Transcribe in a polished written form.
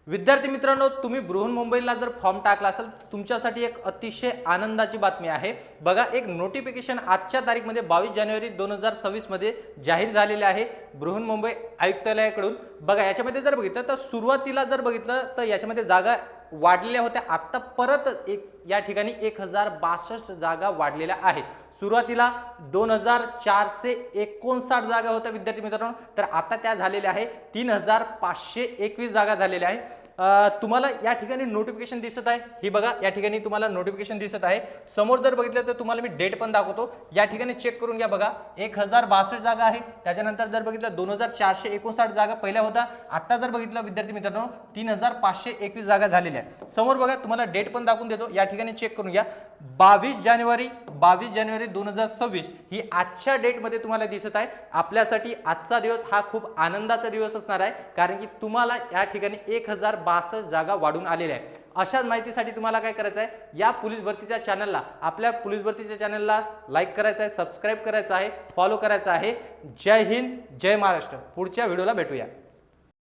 विद्यार्थी मित्रांनो, तुम्ही बृहन्मुंबईला जर फॉर्म टाकला असेल तर तुमच्यासाठी एक अतिशय आनंदाची बातमी आहे। बघा, एक नोटिफिकेशन आजच्या तारीखमध्ये 22 जानेवारी 2026 मध्ये जाहीर झालेले आहे बृहन्मुंबई आयुक्तालयाकडून। बघा, याच्यामध्ये जर बघितलं तर सुरुवातीला जर बघितलं तर याच्यामध्ये जागा वाढलेल्या होत्या, आता परत या ठिकाणी 1062 जागा वाढलेल्या आहेत। सुरुवातीला 2459 जागा होत्या विद्यार्थी मित्रांनो, तर आता त्या झालेल्या आहे 3521 जागा झालेल्या आहे। तुम्हाला या ठिकाणी नोटिफिकेशन दिसत आहे, ही बघा या ठिकाणी तुम्हाला नोटिफिकेशन दिसत आहे। समोर जर बघितलं तर तुम्हाला मी डेट पण दाखवतो, या ठिकाणी चेक करून घ्या। बघा, 1062 जागा आहे। त्याच्यानंतर जर बघितलं 2459 जागा पहिल्या होता, आता जर बघितलं विद्यार्थी मित्रांनो 3521 जागा झालेल्या आहेत। समोर बघा, तुम्हाला डेट पण दाखवून देतो, या ठिकाणी चेक करून घ्या। 22 जानेवारी 2026 ही आजच्या डेट मध्ये तुम्हाला दिसत आहे। आपल्यासाठी आजचा दिवस हा खूप आनंदाचा दिवस असणार आहे, कारण की तुम्हाला या ठिकाणी 1062 जागा वाढून आलेल्या आहेत। अशाच माहितीसाठी तुम्हाला काय करायचं आहे, या पोलीस भरतीच्या चॅनलला, आपल्या पोलीस भरतीच्या चॅनलला लाईक करायचं आहे, सबस्क्राइब करायचं आहे, फॉलो करायचं आहे। जय हिंद, जय महाराष्ट्र। पुढच्या व्हिडिओला भेटूया।